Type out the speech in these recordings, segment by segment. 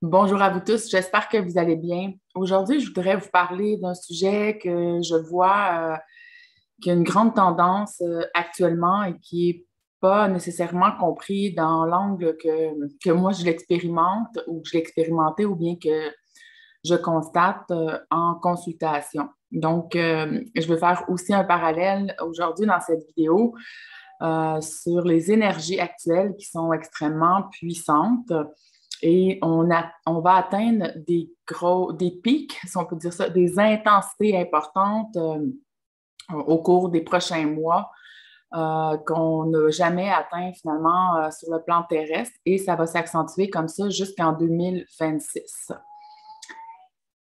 Bonjour à vous tous, j'espère que vous allez bien. Aujourd'hui, je voudrais vous parler d'un sujet que je vois qui a une grande tendance actuellement et qui n'est pas nécessairement compris dans l'angle que moi je l'expérimente ou que je l'ai expérimenté ou bien que je constate en consultation. Donc, je vais faire aussi un parallèle aujourd'hui dans cette vidéo sur les énergies actuelles qui sont extrêmement puissantes et on va atteindre des pics, si on peut dire ça, des intensités importantes au cours des prochains mois qu'on n'a jamais atteint finalement sur le plan terrestre et ça va s'accentuer comme ça jusqu'en 2026.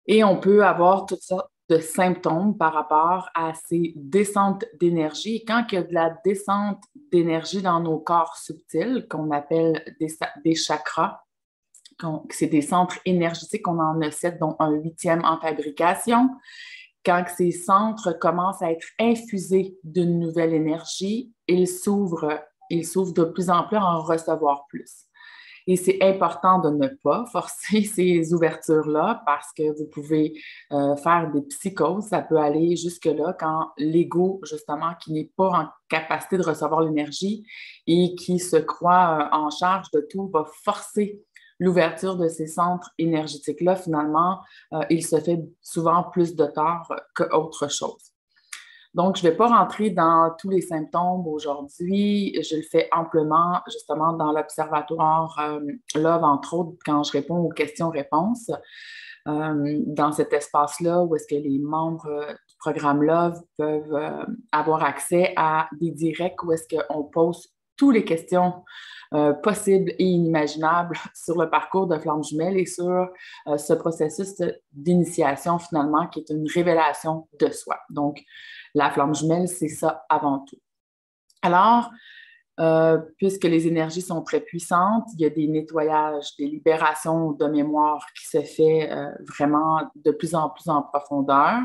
Et on peut avoir toutes sortes de symptômes par rapport à ces descentes d'énergie. Et quand il y a de la descente d'énergie dans nos corps subtils, qu'on appelle des chakras, c'est des centres énergétiques, on en a 7, dont un huitième en fabrication. Quand ces centres commencent à être infusés d'une nouvelle énergie, ils s'ouvrent de plus en plus à en recevoir plus. Et c'est important de ne pas forcer ces ouvertures-là parce que vous pouvez faire des psychoses. Ça peut aller jusque-là quand l'ego, justement, qui n'est pas en capacité de recevoir l'énergie et qui se croit en charge de tout, va forcer l'ouverture de ces centres énergétiques-là. Finalement, il se fait souvent plus de tort qu'autre chose. Donc, je ne vais pas rentrer dans tous les symptômes aujourd'hui. Je le fais amplement justement dans l'Observatoire Love, entre autres, quand je réponds aux questions-réponses. Dans cet espace-là où est-ce que les membres du programme Love peuvent avoir accès à des directs où est-ce qu'on pose toutes les questions possibles et inimaginables sur le parcours de Flamme Jumelle et sur ce processus d'initiation finalement qui est une révélation de soi. Donc, la flamme jumelle, c'est ça avant tout. Alors, puisque les énergies sont très puissantes, il y a des nettoyages, des libérations de mémoire qui se fait vraiment de plus en profondeur.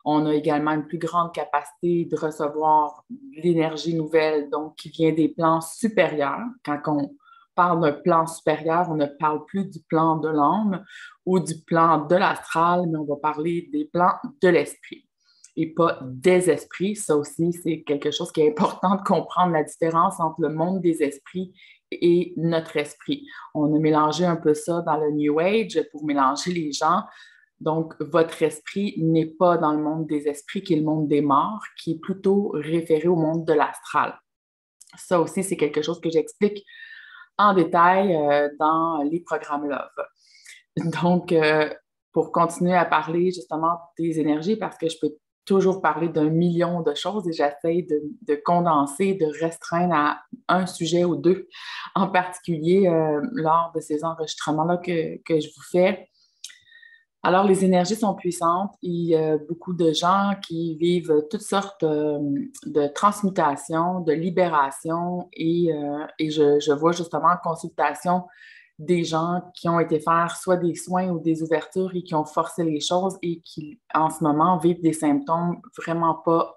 On a également une plus grande capacité de recevoir l'énergie nouvelle, donc qui vient des plans supérieurs. Quand on parle d'un plan supérieur, on ne parle plus du plan de l'âme ou du plan de l'astral, mais on va parler des plans de l'esprit et pas des esprits. Ça aussi, c'est quelque chose qui est important de comprendre la différence entre le monde des esprits et notre esprit. On a mélangé un peu ça dans le New Age pour mélanger les gens. Donc, votre esprit n'est pas dans le monde des esprits, qui est le monde des morts, qui est plutôt référé au monde de l'astral. Ça aussi, c'est quelque chose que j'explique en détail dans les programmes Love. Donc, pour continuer à parler justement des énergies, parce que je peux toujours parler d'un million de choses et j'essaie de condenser, de restreindre à un sujet ou deux en particulier lors de ces enregistrements-là que je vous fais. Alors, les énergies sont puissantes. Il y a beaucoup de gens qui vivent toutes sortes de transmutations, de libérations et je vois justement en consultation des gens qui ont été faire soit des soins ou des ouvertures et qui ont forcé les choses et qui, en ce moment, vivent des symptômes vraiment pas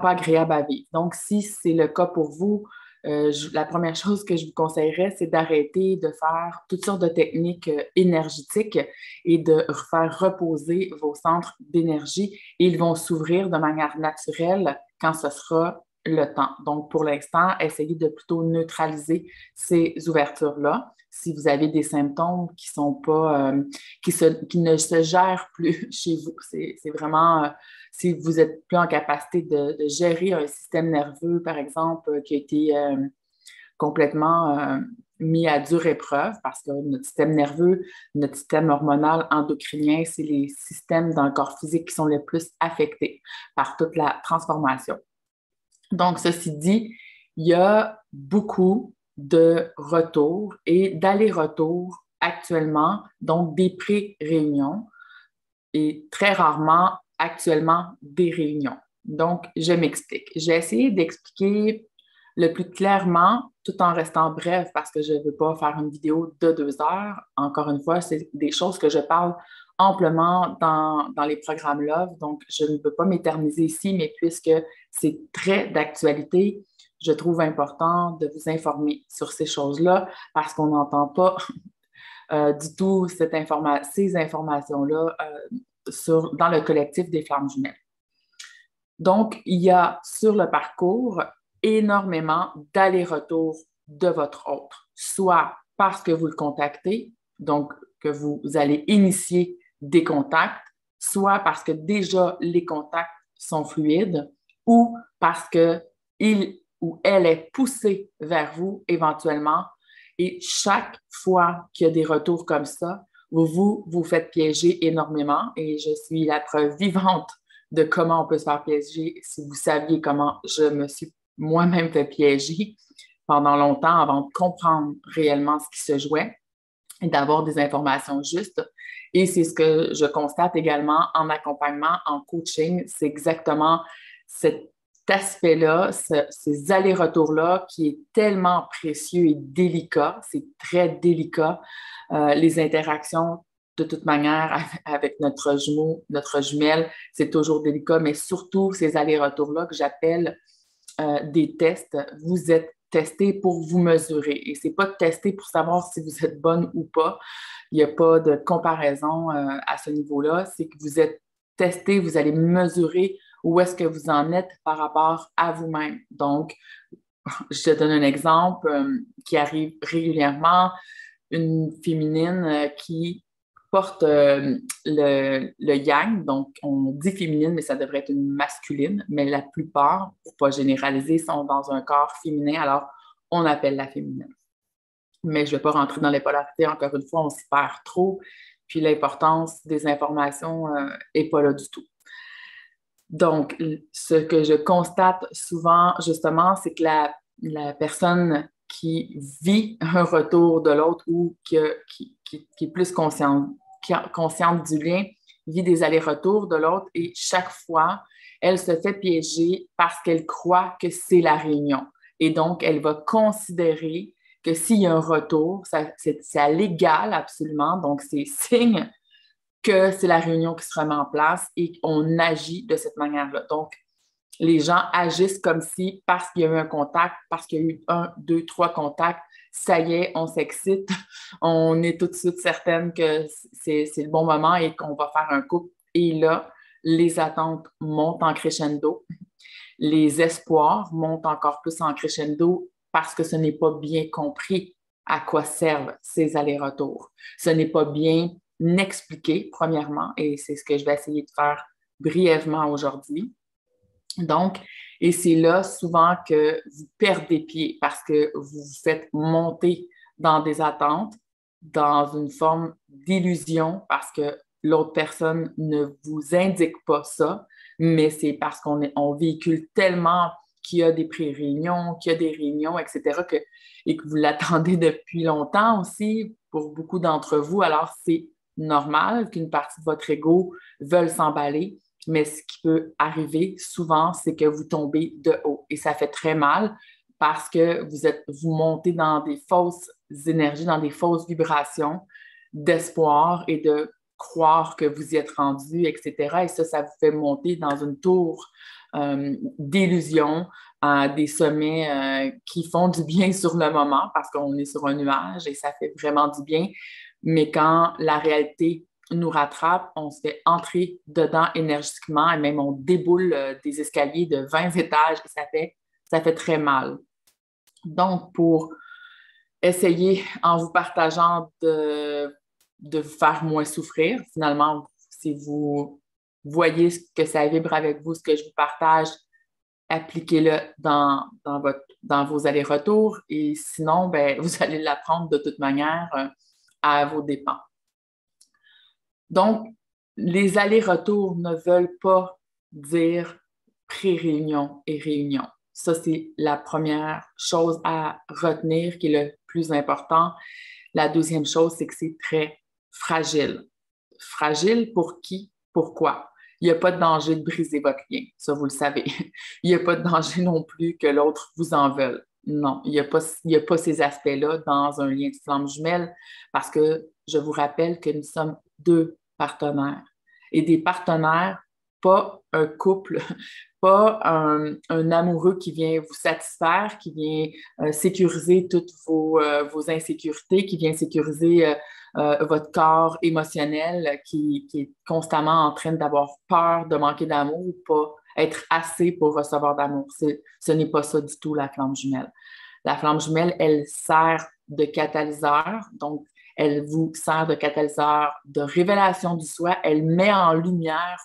agréables à vivre. Donc, si c'est le cas pour vous, la première chose que je vous conseillerais, c'est d'arrêter de faire toutes sortes de techniques énergétiques et de faire reposer vos centres d'énergie et ils vont s'ouvrir de manière naturelle quand ce sera le temps. Donc, pour l'instant, essayez de plutôt neutraliser ces ouvertures-là. Si vous avez des symptômes qui sont pas, qui ne se gèrent plus chez vous, c'est vraiment si vous n'êtes plus en capacité de gérer un système nerveux, par exemple, qui a été complètement mis à dure épreuve parce que notre système nerveux, notre système hormonal endocrinien, c'est les systèmes dans le corps physique qui sont les plus affectés par toute la transformation. Donc, ceci dit, il y a beaucoup de retours et d'allers-retours actuellement, donc des pré-réunions et très rarement actuellement des réunions. Donc, je m'explique. J'ai essayé d'expliquer le plus clairement tout en restant bref parce que je ne veux pas faire une vidéo de 2 heures. Encore une fois, c'est des choses que je parle amplement dans les programmes Love. Donc, je ne veux pas m'éterniser ici, mais puisque c'est très d'actualité, je trouve important de vous informer sur ces choses-là parce qu'on n'entend pas du tout ces informations-là dans le collectif des flammes jumelles. Donc, il y a sur le parcours énormément d'allers-retours de votre hôte, soit parce que vous le contactez, donc que vous allez initier des contacts, soit parce que déjà les contacts sont fluides, ou parce qu'il ou elle est poussé vers vous éventuellement. Et chaque fois qu'il y a des retours comme ça, vous faites piéger énormément. Et je suis la preuve vivante de comment on peut se faire piéger. Si vous saviez comment je me suis moi-même fait piéger pendant longtemps avant de comprendre réellement ce qui se jouait et d'avoir des informations justes. Et c'est ce que je constate également en accompagnement, en coaching. C'est exactement cet aspect-là, ces allers-retours-là qui est tellement précieux et délicat. C'est très délicat. Les interactions, de toute manière, avec notre jumeau, notre jumelle, c'est toujours délicat, mais surtout ces allers-retours-là que j'appelle des tests. Vous êtes testé pour vous mesurer. Et ce n'est pas testé pour savoir si vous êtes bonne ou pas. Il n'y a pas de comparaison à ce niveau-là. C'est que vous êtes testé, vous allez mesurer où est-ce que vous en êtes par rapport à vous-même. Donc, je te donne un exemple qui arrive régulièrement. Une féminine qui porte le yang, donc on dit féminine, mais ça devrait être une masculine, mais la plupart, pour ne pas généraliser, sont dans un corps féminin, alors on appelle la féminine. Mais je ne vais pas rentrer dans les polarités, encore une fois, on s'y perd trop, puis l'importance des informations n'est pas là du tout. Donc, ce que je constate souvent, justement, c'est que la personne qui vit un retour de l'autre ou qui est plus consciente du lien, vit des allers-retours de l'autre et chaque fois, elle se fait piéger parce qu'elle croit que c'est la réunion. Et donc, elle va considérer que s'il y a un retour, c'est à l'égal absolument, donc c'est signe que c'est la réunion qui se remet en place et on agit de cette manière-là. Donc, les gens agissent comme si, parce qu'il y a eu un contact, parce qu'il y a eu 1, 2, 3 contacts, ça y est, on s'excite, on est tout de suite certaine que c'est le bon moment et qu'on va faire un couple. Et là, les attentes montent en crescendo, les espoirs montent encore plus en crescendo parce que ce n'est pas bien compris à quoi servent ces allers-retours. Ce n'est pas bien expliqué, premièrement, et c'est ce que je vais essayer de faire brièvement aujourd'hui. Donc, et c'est là souvent que vous perdez pied parce que vous vous faites monter dans des attentes, dans une forme d'illusion parce que l'autre personne ne vous indique pas ça, mais c'est parce on véhicule tellement qu'il y a des pré-réunions, qu'il y a des réunions, etc., et que vous l'attendez depuis longtemps aussi pour beaucoup d'entre vous. Alors, c'est normal qu'une partie de votre ego veuille s'emballer. Mais ce qui peut arriver souvent, c'est que vous tombez de haut et ça fait très mal parce que vous montez dans des fausses énergies, dans des fausses vibrations d'espoir et de croire que vous y êtes rendu, etc. Et ça vous fait monter dans une tour d'illusion, des sommets qui font du bien sur le moment parce qu'on est sur un nuage et ça fait vraiment du bien. Mais quand la réalité nous rattrape, on se fait entrer dedans énergétiquement et même on déboule des escaliers de 20 étages et ça fait très mal. Donc, pour essayer, en vous partageant, de vous faire moins souffrir, finalement, si vous voyez ce que ça vibre avec vous, ce que je vous partage, appliquez-le dans vos allers-retours et sinon, ben, vous allez l'apprendre de toute manière à vos dépens. Donc, les allers-retours ne veulent pas dire pré-réunion et réunion. Ça, c'est la première chose à retenir qui est le plus important. La deuxième chose, c'est que c'est très fragile. Fragile pour qui? Pourquoi? Il n'y a pas de danger de briser votre lien, ça vous le savez. Il n'y a pas de danger non plus que l'autre vous en veuille. Non, il n'y a pas ces aspects-là dans un lien de flamme jumelle parce que je vous rappelle que nous sommes 2 partenaires. Et des partenaires, pas un couple, pas un amoureux qui vient vous satisfaire, qui vient sécuriser toutes vos insécurités, qui vient sécuriser votre corps émotionnel qui est constamment en train d'avoir peur de manquer d'amour ou pas être assez pour recevoir d'amour. Ce n'est pas ça du tout, la flamme jumelle. La flamme jumelle, elle sert de catalyseur, donc elle vous sert de catalyseur de révélation du soi. Elle met en lumière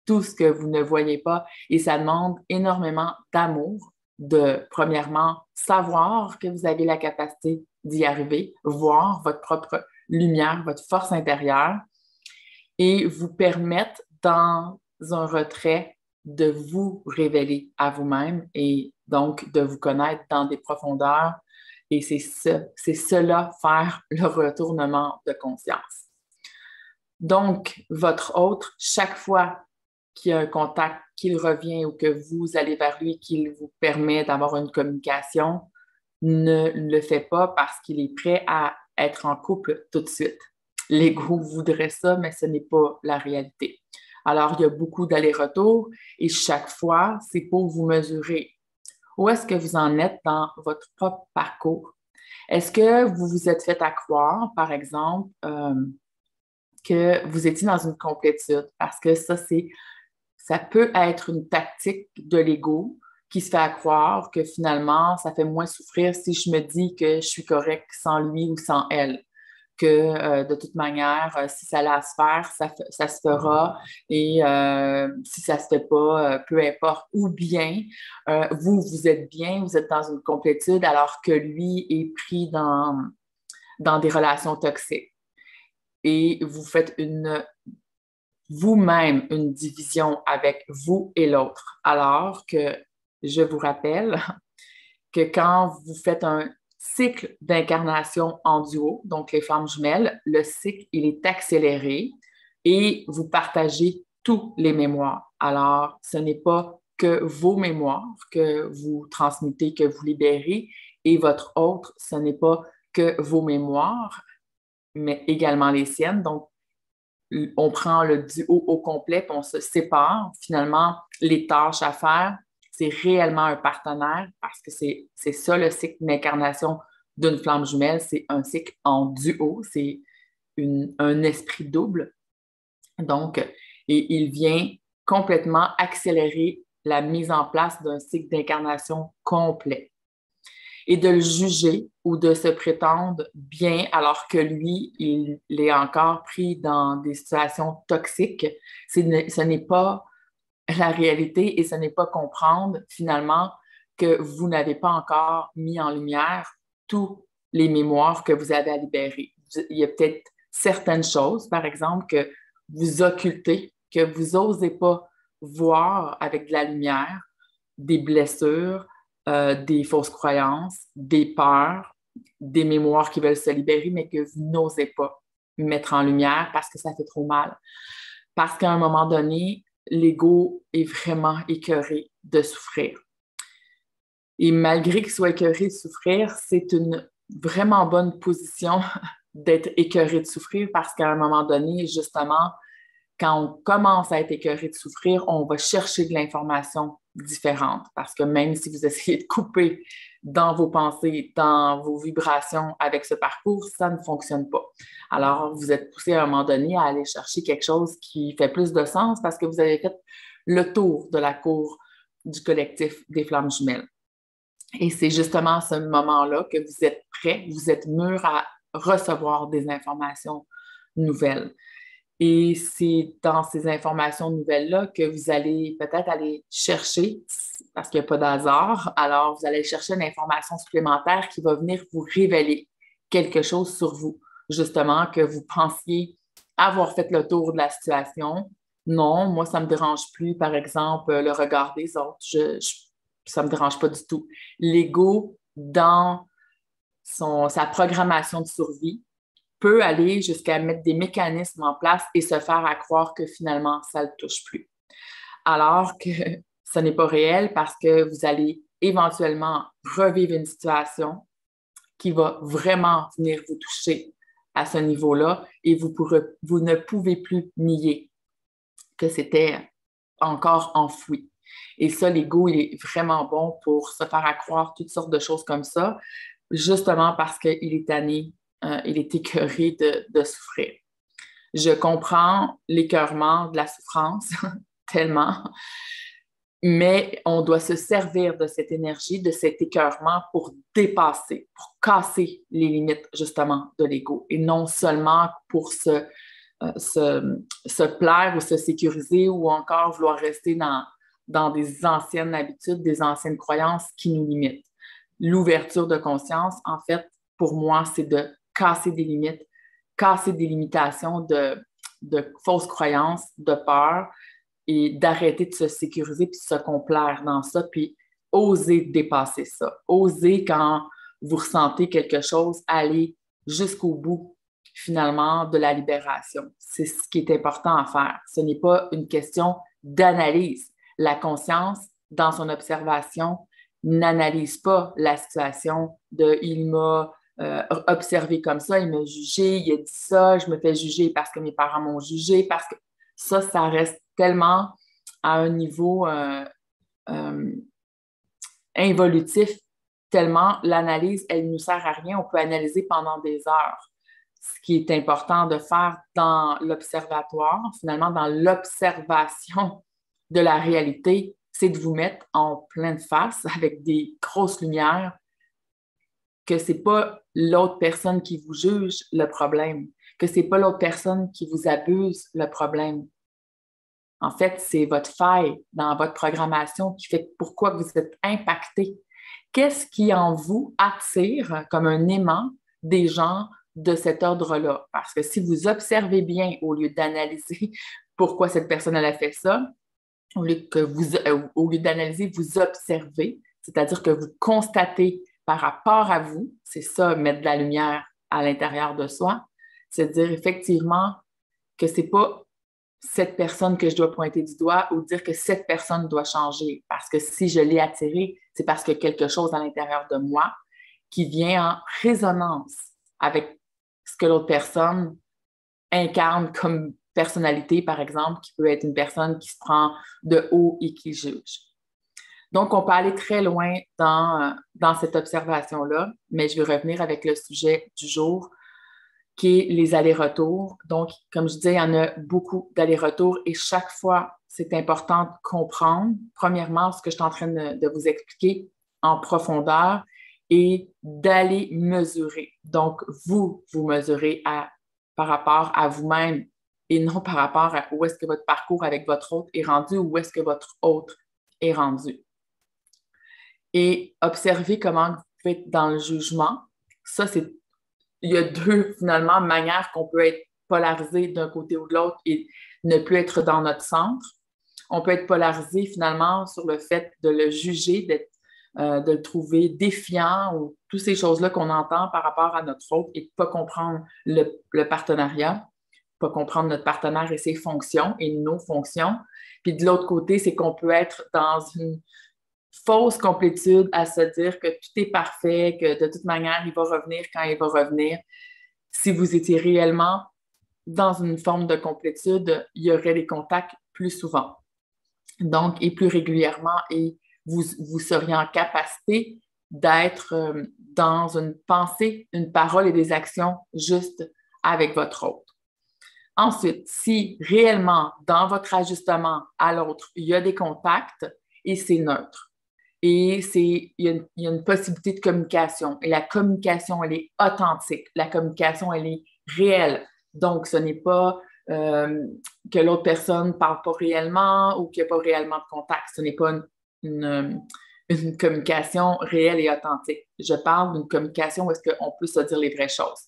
tout ce que vous ne voyez pas et ça demande énormément d'amour de, premièrement, savoir que vous avez la capacité d'y arriver, voir votre propre lumière, votre force intérieure et vous permettre dans un retrait de vous révéler à vous-même et donc de vous connaître dans des profondeurs. Et c'est cela, faire le retournement de conscience. Donc, votre autre, chaque fois qu'il y a un contact, qu'il revient ou que vous allez vers lui, qu'il vous permet d'avoir une communication, ne le fait pas parce qu'il est prêt à être en couple tout de suite. L'ego voudrait ça, mais ce n'est pas la réalité. Alors, il y a beaucoup d'allers-retours et chaque fois, c'est pour vous mesurer. Où est-ce que vous en êtes dans votre propre parcours? Est-ce que vous vous êtes fait à croire, par exemple, que vous étiez dans une complétude? Parce que ça peut être une tactique de l'ego qui se fait à croire que finalement, ça fait moins souffrir si je me dis que je suis correcte sans lui ou sans elle. Que de toute manière, si ça a à se faire, ça se fera. Et si ça ne se fait pas, peu importe. Ou bien, vous êtes bien, vous êtes dans une complétude alors que lui est pris dans des relations toxiques. Et vous faites vous-même une division avec vous et l'autre. Alors que je vous rappelle que quand vous faites un cycle d'incarnation en duo, donc les flammes jumelles, le cycle, il est accéléré et vous partagez tous les mémoires. Alors, ce n'est pas que vos mémoires que vous transmettez, que vous libérez, et votre autre, ce n'est pas que vos mémoires, mais également les siennes. Donc, on prend le duo au complet, puis on se sépare. Finalement, les tâches à faire, c'est réellement un partenaire parce que c'est ça le cycle d'incarnation d'une flamme jumelle. C'est un cycle en duo, c'est un esprit double. Donc, et il vient complètement accélérer la mise en place d'un cycle d'incarnation complet et de le juger ou de se prétendre bien alors que lui, il est encore pris dans des situations toxiques. Ce n'est pas la réalité et ce n'est pas comprendre finalement que vous n'avez pas encore mis en lumière tous les mémoires que vous avez à libérer. Il y a peut-être certaines choses, par exemple, que vous occultez, que vous n'osez pas voir avec de la lumière, des blessures, des fausses croyances, des peurs, des mémoires qui veulent se libérer, mais que vous n'osez pas mettre en lumière parce que ça fait trop mal. Parce qu'à un moment donné, l'ego est vraiment écœuré de souffrir. Et malgré qu'il soit écœuré de souffrir, c'est une vraiment bonne position d'être écœuré de souffrir parce qu'à un moment donné, justement, quand on commence à être écœuré de souffrir, on va chercher de l'information différente parce que même si vous essayez de couper dans vos pensées, dans vos vibrations avec ce parcours, ça ne fonctionne pas. Alors, vous êtes poussé à un moment donné à aller chercher quelque chose qui fait plus de sens parce que vous avez fait le tour de la cour du collectif des flammes jumelles. Et c'est justement à ce moment-là que vous êtes prêt, vous êtes mûr à recevoir des informations nouvelles. Et c'est dans ces informations nouvelles-là que vous allez peut-être aller chercher, parce qu'il n'y a pas d'hasard, alors vous allez chercher une information supplémentaire qui va venir vous révéler quelque chose sur vous, justement, que vous pensiez avoir fait le tour de la situation. Non, moi, ça ne me dérange plus, par exemple, le regard des autres. Ça ne me dérange pas du tout. L'ego, dans sa programmation de survie, peut aller jusqu'à mettre des mécanismes en place et se faire à croire que finalement, ça ne le touche plus. Alors que ce n'est pas réel parce que vous allez éventuellement revivre une situation qui va vraiment venir vous toucher à ce niveau-là et vous ne pouvez plus nier que c'était encore enfoui. Et ça, l'ego, il est vraiment bon pour se faire à croire toutes sortes de choses comme ça, justement parce qu'il est tanné il est écœuré de souffrir. Je comprends l'écœurement de la souffrance tellement, mais on doit se servir de cette énergie, de cet écœurement pour dépasser, pour casser les limites justement de l'ego et non seulement pour se plaire ou se sécuriser ou encore vouloir rester dans des anciennes habitudes, des anciennes croyances qui nous limitent. L'ouverture de conscience, en fait, pour moi, c'est de casser des limites, casser des limitations de fausses croyances, de peur et d'arrêter de se sécuriser puis de se complaire dans ça, puis oser dépasser ça. Oser quand vous ressentez quelque chose, aller jusqu'au bout, finalement, de la libération. C'est ce qui est important à faire. Ce n'est pas une question d'analyse. La conscience, dans son observation, n'analyse pas la situation de « il m'a observé comme ça, il m'a jugé, il a dit ça, je me fais juger parce que mes parents m'ont jugé, parce que ça reste tellement à un niveau involutif, tellement l'analyse, elle ne nous sert à rien. On peut analyser pendant des heures. Ce qui est important de faire dans l'observatoire, finalement, dans l'observation de la réalité, c'est de vous mettre en pleine face avec des grosses lumières que ce n'est pas l'autre personne qui vous juge le problème, que ce n'est pas l'autre personne qui vous abuse le problème. En fait, c'est votre faille dans votre programmation qui fait pourquoi vous êtes impacté. Qu'est-ce qui en vous attire comme un aimant des gens de cet ordre-là? Parce que si vous observez bien au lieu d'analyser pourquoi cette personne elle a fait ça, au lieu d'analyser, vous observez, c'est-à-dire que vous constatez par rapport à vous, c'est ça, mettre de la lumière à l'intérieur de soi, c'est dire effectivement que c'est pas cette personne que je dois pointer du doigt ou dire que cette personne doit changer. Parce que si je l'ai attirée, c'est parce qu'il y a quelque chose à l'intérieur de moi qui vient en résonance avec ce que l'autre personne incarne comme personnalité, par exemple, qui peut être une personne qui se prend de haut et qui juge. Donc, on peut aller très loin dans cette observation-là, mais je vais revenir avec le sujet du jour, qui est les allers-retours. Donc, comme je disais, il y en a beaucoup d'allers-retours et chaque fois, c'est important de comprendre, premièrement, ce que je suis en train de vous expliquer en profondeur et d'aller mesurer. Donc, vous mesurez par rapport à vous-même et non par rapport à où est-ce que votre parcours avec votre autre est rendu ou où est-ce que votre autre est rendu. Et observez comment vous pouvez être dans le jugement. Ça, il y a deux, finalement, manières qu'on peut être polarisé d'un côté ou de l'autre et ne plus être dans notre centre. On peut être polarisé, finalement, sur le fait de le juger, de le trouver défiant ou toutes ces choses-là qu'on entend par rapport à notre autre et de ne pas comprendre le partenariat, pas comprendre notre partenaire et ses fonctions et nos fonctions. Puis de l'autre côté, c'est qu'on peut être dans une fausse complétude à se dire que tout est parfait, que de toute manière, il va revenir quand il va revenir. Si vous étiez réellement dans une forme de complétude, il y aurait des contacts plus souvent. Donc, et plus régulièrement, et vous seriez en capacité d'être dans une pensée, une parole et des actions juste avec votre autre. Ensuite, si réellement, dans votre ajustement à l'autre, il y a des contacts et c'est neutre, et il y a une possibilité de communication. Et la communication, elle est authentique. La communication, elle est réelle. Donc, ce n'est pas que l'autre personne ne parle pas réellement ou qu'il n'y a pas réellement de contact. Ce n'est pas une communication réelle et authentique. Je parle d'une communication où est-ce qu'on peut se dire les vraies choses.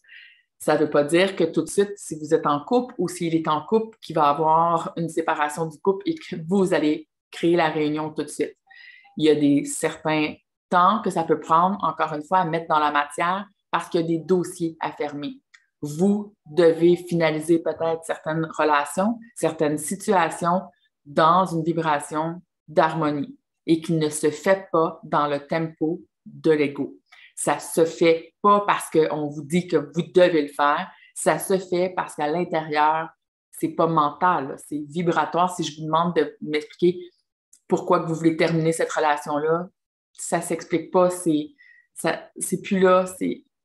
Ça ne veut pas dire que tout de suite, si vous êtes en couple ou s'il est en couple, qu'il va y avoir une séparation du couple et que vous allez créer la réunion tout de suite. Il y a certains temps que ça peut prendre, encore une fois, à mettre dans la matière parce qu'il y a des dossiers à fermer. Vous devez finaliser peut-être certaines relations, certaines situations dans une vibration d'harmonie et qui ne se fait pas dans le tempo de l'ego. Ça ne se fait pas parce qu'on vous dit que vous devez le faire, ça se fait parce qu'à l'intérieur, ce n'est pas mental, c'est vibratoire. Si je vous demande de m'expliquer pourquoi que vous voulez terminer cette relation-là, ça ne s'explique pas, c'est plus là,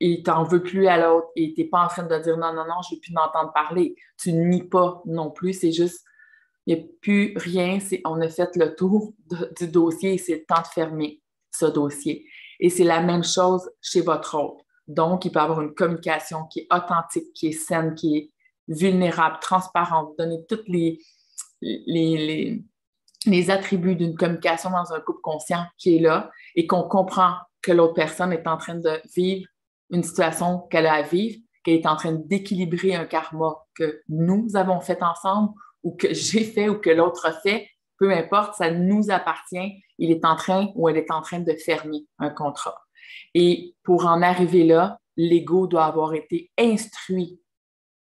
et t'en veux plus à l'autre et t'es pas en train de dire non, non, non, je veux plus m'entendre parler. Tu nies pas non plus, c'est juste, il n'y a plus rien, on a fait le tour du dossier et c'est le temps de fermer ce dossier. Et c'est la même chose chez votre autre. Donc, il peut y avoir une communication qui est authentique, qui est saine, qui est vulnérable, transparente, donner tous les, les attributs d'une communication dans un couple conscient qui est là et qu'on comprend que l'autre personne est en train de vivre une situation qu'elle a à vivre, qu'elle est en train d'équilibrer un karma que nous avons fait ensemble ou que j'ai fait ou que l'autre a fait, peu importe, ça nous appartient. Il est en train ou elle est en train de fermer un contrat. Et pour en arriver là, l'ego doit avoir été instruit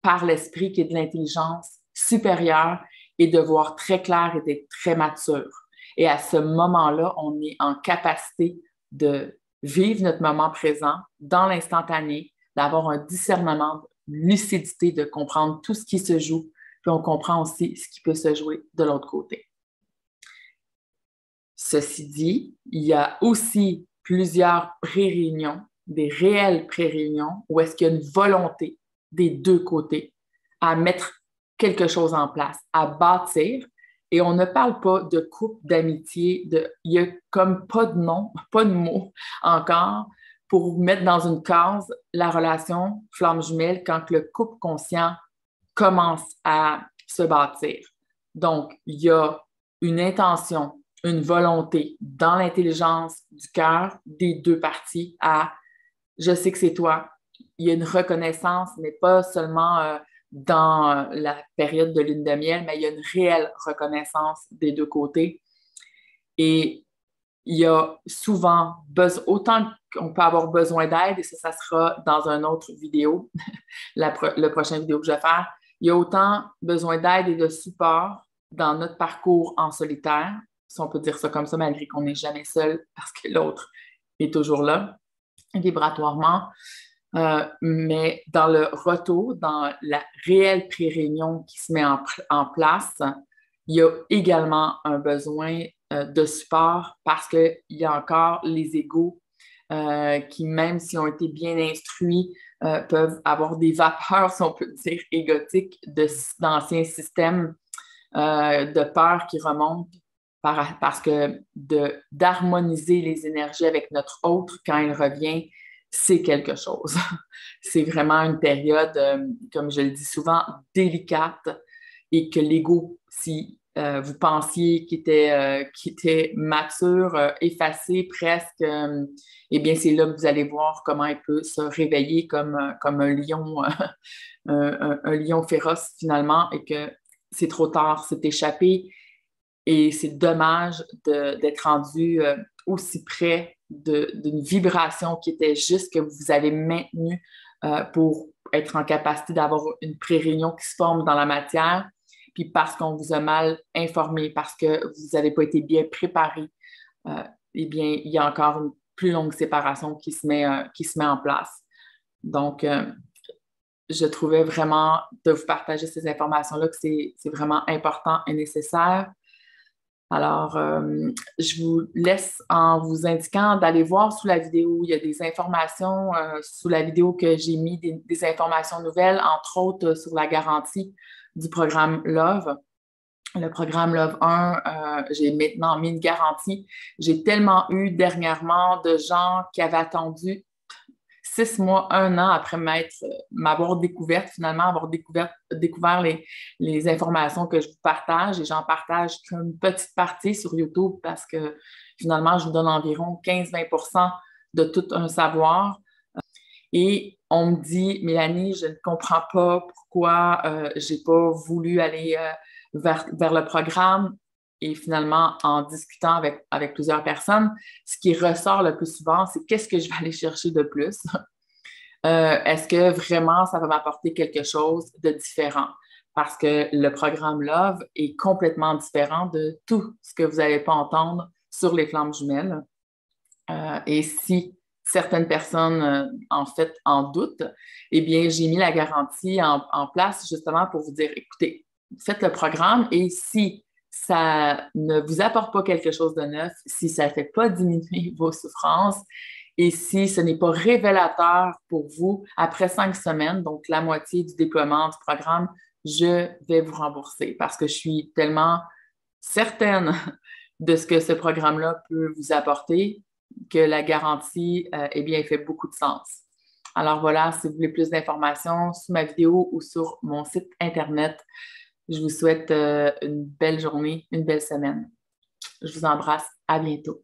par l'esprit qui est de l'intelligence supérieure et de voir très clair et d'être très mature. Et à ce moment-là, on est en capacité de vivre notre moment présent dans l'instantané, d'avoir un discernement, une lucidité, de comprendre tout ce qui se joue, puis on comprend aussi ce qui peut se jouer de l'autre côté. Ceci dit, il y a aussi plusieurs pré-réunions, des réelles pré-réunions, où est-ce qu'il y a une volonté des deux côtés à mettre quelque chose en place, à bâtir. Et on ne parle pas de couple, d'amitié, il y a comme pas de nom, pas de mot encore pour mettre dans une case la relation flamme jumelle quand le couple conscient commence à se bâtir. Donc, il y a une intention, une volonté dans l'intelligence du cœur des deux parties à je sais que c'est toi. Il y a une reconnaissance, mais pas seulement dans la période de lune de miel, mais il y a une réelle reconnaissance des deux côtés. Et il y a souvent autant qu'on peut avoir besoin d'aide, et ça sera dans une autre vidéo, le prochain vidéo que je vais faire, il y a autant besoin d'aide et de support dans notre parcours en solitaire, si on peut dire ça comme ça, malgré qu'on n'est jamais seul parce que l'autre est toujours là, vibratoirement. Mais dans le retour, dans la réelle pré-réunion qui se met en place, il y a également un besoin de support parce qu'il y a encore les égos qui, même s'ils ont été bien instruits, peuvent avoir des vapeurs, si on peut dire, égotiques d'anciens systèmes de peur qui remontent parce que d'harmoniser les énergies avec notre autre quand il revient, c'est quelque chose. C'est vraiment une période, comme je le dis souvent, délicate et que l'ego, si vous pensiez qu'il était mature, effacé presque, eh bien, c'est là que vous allez voir comment il peut se réveiller comme un lion, un lion féroce finalement et que c'est trop tard, c'est échappé et c'est dommage d'être rendu aussi près d'une vibration qui était juste que vous avez maintenue pour être en capacité d'avoir une pré-réunion qui se forme dans la matière, puis parce qu'on vous a mal informé, parce que vous n'avez pas été bien préparé, eh bien, il y a encore une plus longue séparation qui se met en place. Donc, je trouvais vraiment de vous partager ces informations-là que c'est vraiment important et nécessaire. Alors, je vous laisse en vous indiquant d'aller voir sous la vidéo. Il y a des informations sous la vidéo que j'ai mis des informations nouvelles, entre autres sur la garantie du programme Love. Le programme Love 1, j'ai maintenant mis une garantie. J'ai tellement eu dernièrement de gens qui avaient attendu 6 mois, 1 an après m'avoir découverte, finalement, avoir découvert les informations que je vous partage et j'en partage qu'une petite partie sur YouTube parce que finalement, je vous donne environ 15-20% de tout un savoir. Et on me dit, Mélanie, je ne comprends pas pourquoi je n'ai pas voulu aller vers le programme. Et finalement, en discutant avec plusieurs personnes, ce qui ressort le plus souvent, c'est qu'est-ce que je vais aller chercher de plus? Est-ce que vraiment ça va m'apporter quelque chose de différent? Parce que le programme Love est complètement différent de tout ce que vous n'allez pas entendre sur les flammes jumelles. Et si certaines personnes, en fait, en doutent, eh bien, j'ai mis la garantie en place justement pour vous dire, écoutez, faites le programme et si ça ne vous apporte pas quelque chose de neuf, si ça ne fait pas diminuer vos souffrances, Et si ce n'est pas révélateur pour vous, après 5 semaines, donc la moitié du déploiement du programme, je vais vous rembourser parce que je suis tellement certaine de ce que ce programme-là peut vous apporter que la garantie, eh bien, elle fait beaucoup de sens. Alors voilà, si vous voulez plus d'informations sous ma vidéo ou sur mon site Internet, je vous souhaite une belle journée, une belle semaine. Je vous embrasse. À bientôt.